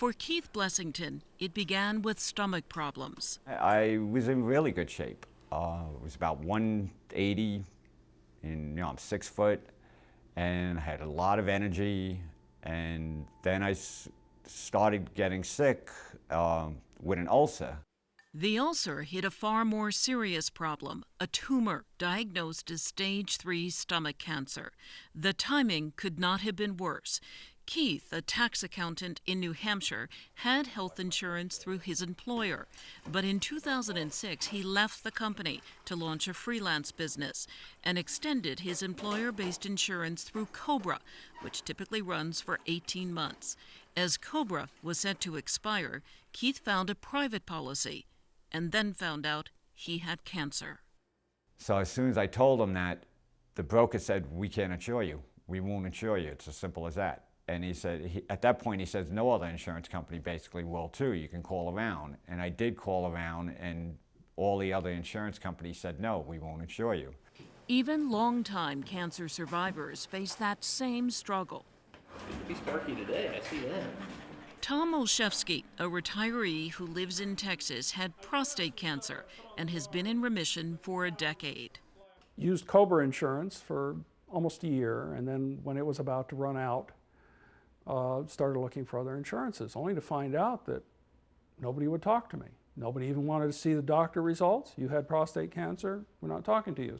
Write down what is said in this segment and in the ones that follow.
For Keith Blessington, it began with stomach problems. I was in really good shape. It was about 180, and I'm 6 foot, and I had a lot of energy. And then I started getting sick with an ulcer. The ulcer hit a far more serious problem, a tumor diagnosed as stage 3 stomach cancer. The timing could not have been worse. Keith, a tax accountant in New Hampshire, had health insurance through his employer. But in 2006, he left the company to launch a freelance business and extended his employer-based insurance through COBRA, which typically runs for 18 months. As COBRA was set to expire, Keith found a private policy and then found out he had cancer. So as soon as I told him that, the broker said, "We can't insure you. We won't insure you. It's as simple as that." And he said, at that point, he says, "No other insurance company basically will too. You can call around." And I did call around, and all the other insurance companies said, "No, we won't insure you." Even longtime cancer survivors face that same struggle. Be sparky today, I see that. Tom Olszewski, a retiree who lives in Texas, had prostate cancer and has been in remission for a decade. Used COBRA insurance for almost a year, and then when it was about to run out, started looking for other insurances, only to find out that nobody would talk to me. Nobody even wanted to see the doctor results. You had prostate cancer, we're not talking to you.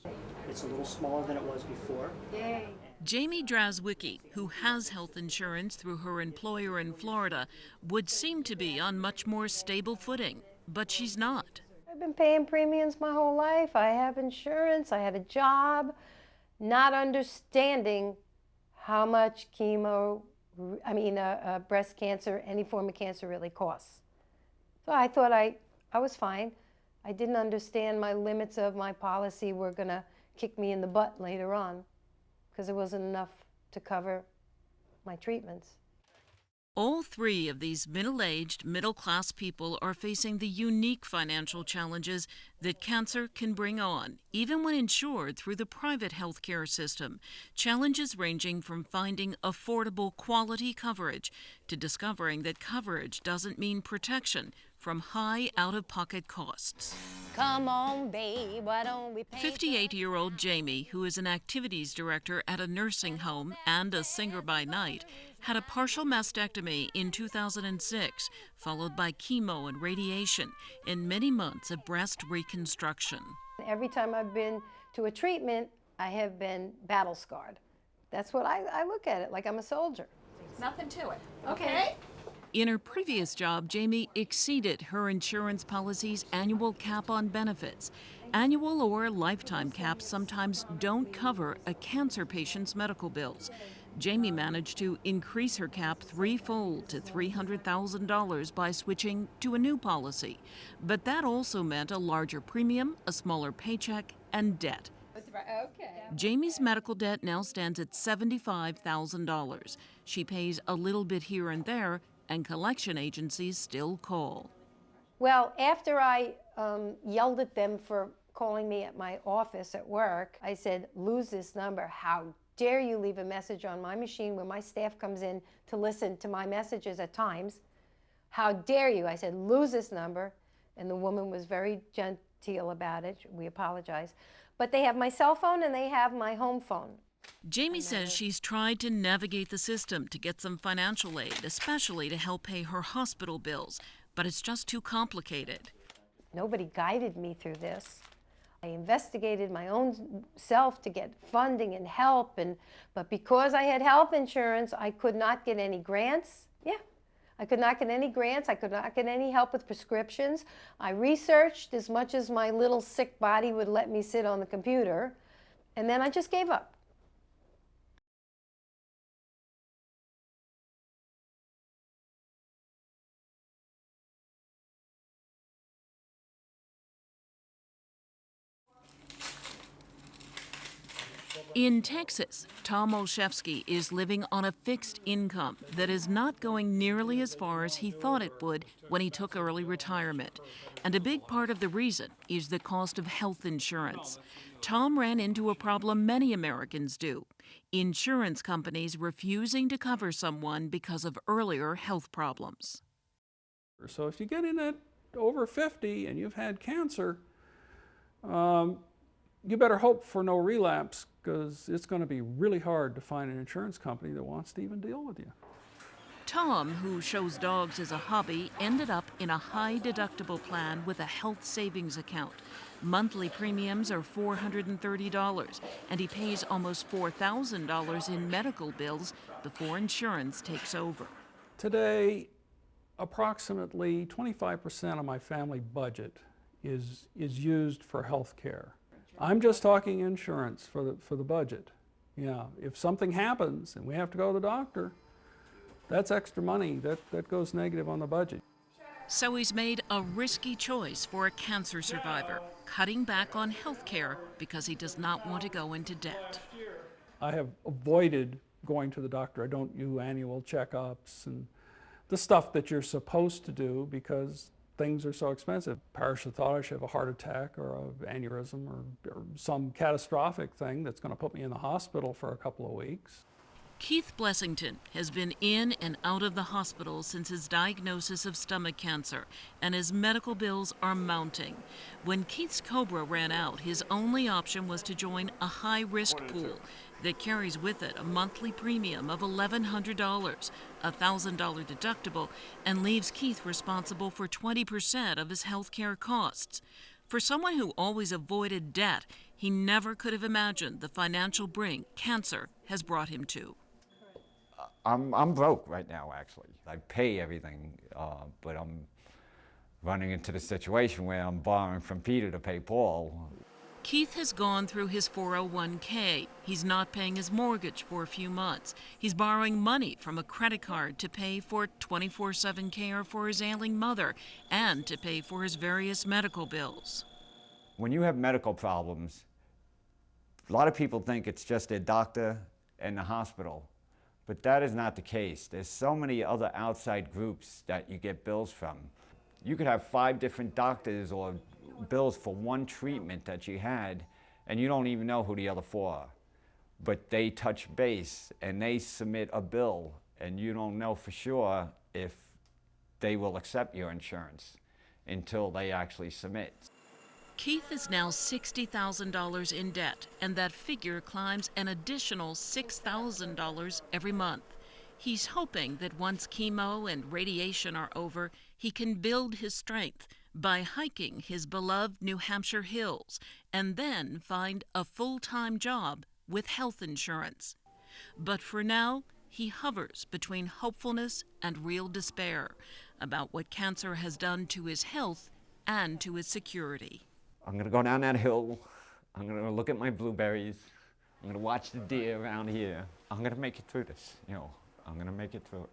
It's a little smaller than it was before. Yay. Jamie Drazwicki, who has health insurance through her employer in Florida, would seem to be on much more stable footing, but she's not. I've been paying premiums my whole life. I have insurance, I had a job, not understanding how much breast cancer, any form of cancer really costs. So I thought I was fine. I didn't understand my limits of my policy were gonna kick me in the butt later on, because it wasn't enough to cover my treatments. All three of these middle-aged, middle-class people are facing the unique financial challenges that cancer can bring on, even when insured through the private health care system. Challenges ranging from finding affordable quality coverage to discovering that coverage doesn't mean protection from high out-of-pocket costs. Come on, babe, why don't we pay? 58-year-old Jamie, who is an activities director at a nursing home and a singer by night, had a partial mastectomy in 2006, followed by chemo and radiation and many months of breast reconstruction. Every time I've been to a treatment, I have been battle scarred. That's what I look at it, like I'm a soldier. Nothing to it. Okay? In her previous job, Jamie exceeded her insurance policy's annual cap on benefits. Annual or lifetime caps sometimes don't cover a cancer patient's medical bills. Jamie managed to increase her cap threefold to $300,000 by switching to a new policy. But that also meant a larger premium, a smaller paycheck, and debt. Okay. Jamie's medical debt now stands at $75,000. She pays a little bit here and there, and collection agencies still call. Well, after I yelled at them for calling me at my office at work, I said, "Lose this number. How dare you leave a message on my machine when my staff comes in to listen to my messages at times? How dare you?" I said, "Lose this number." And the woman was very genteel about it. We apologize. But they have my cell phone and they have my home phone. Jamie says she's tried to navigate the system to get some financial aid, especially to help pay her hospital bills, but it's just too complicated. Nobody guided me through this. I investigated my own self to get funding and help, but because I had health insurance, I could not get any grants. Yeah, I could not get any grants. I could not get any help with prescriptions. I researched as much as my little sick body would let me sit on the computer, and then I just gave up. In Texas, Tom Olszewski is living on a fixed income that is not going nearly as far as he thought it would when he took early retirement. And a big part of the reason is the cost of health insurance. Tom ran into a problem many Americans do: insurance companies refusing to cover someone because of earlier health problems. So if you get in at over 50 and you've had cancer, you better hope for no relapse, because it's going to be really hard to find an insurance company that wants to even deal with you. Tom, who shows dogs as a hobby, ended up in a high-deductible plan with a health savings account. Monthly premiums are $430, and he pays almost $4,000 in medical bills before insurance takes over. Today, approximately 25% of my family budget is used for health care. I'm just talking insurance for the budget. Yeah, if something happens and we have to go to the doctor, that's extra money that goes negative on the budget. So he's made a risky choice for a cancer survivor, cutting back on health care because he does not want to go into debt. I have avoided going to the doctor. I don't do annual checkups and the stuff that you're supposed to do because things are so expensive. Parisha thought I should have a heart attack or an aneurysm or some catastrophic thing that's going to put me in the hospital for a couple of weeks. Keith Blessington has been in and out of the hospital since his diagnosis of stomach cancer, and his medical bills are mounting. When Keith's COBRA ran out, his only option was to join a high-risk pool that carries with it a monthly premium of $1,100, a $1,000 deductible, and leaves Keith responsible for 20% of his health care costs. For someone who always avoided debt, he never could have imagined the financial brink cancer has brought him to. I'm broke right now, actually. I pay everything, but I'm running into the situation where I'm borrowing from Peter to pay Paul. Keith has gone through his 401k. He's not paying his mortgage for a few months. He's borrowing money from a credit card to pay for 24/7 care for his ailing mother and to pay for his various medical bills. When you have medical problems, a lot of people think it's just their doctor and the hospital. But that is not the case. There's so many other outside groups that you get bills from. You could have 5 different doctors or bills for one treatment that you had, and you don't even know who the other 4 are. But they touch base and they submit a bill, and you don't know for sure if they will accept your insurance until they actually submit. Keith is now $60,000 in debt, and that figure climbs an additional $6,000 every month. He's hoping that once chemo and radiation are over, he can build his strength by hiking his beloved New Hampshire hills and then find a full-time job with health insurance. But for now, he hovers between hopefulness and real despair about what cancer has done to his health and to his security. I'm gonna go down that hill. I'm gonna look at my blueberries. I'm gonna watch the deer around here. I'm gonna make it through this, I'm gonna make it through it.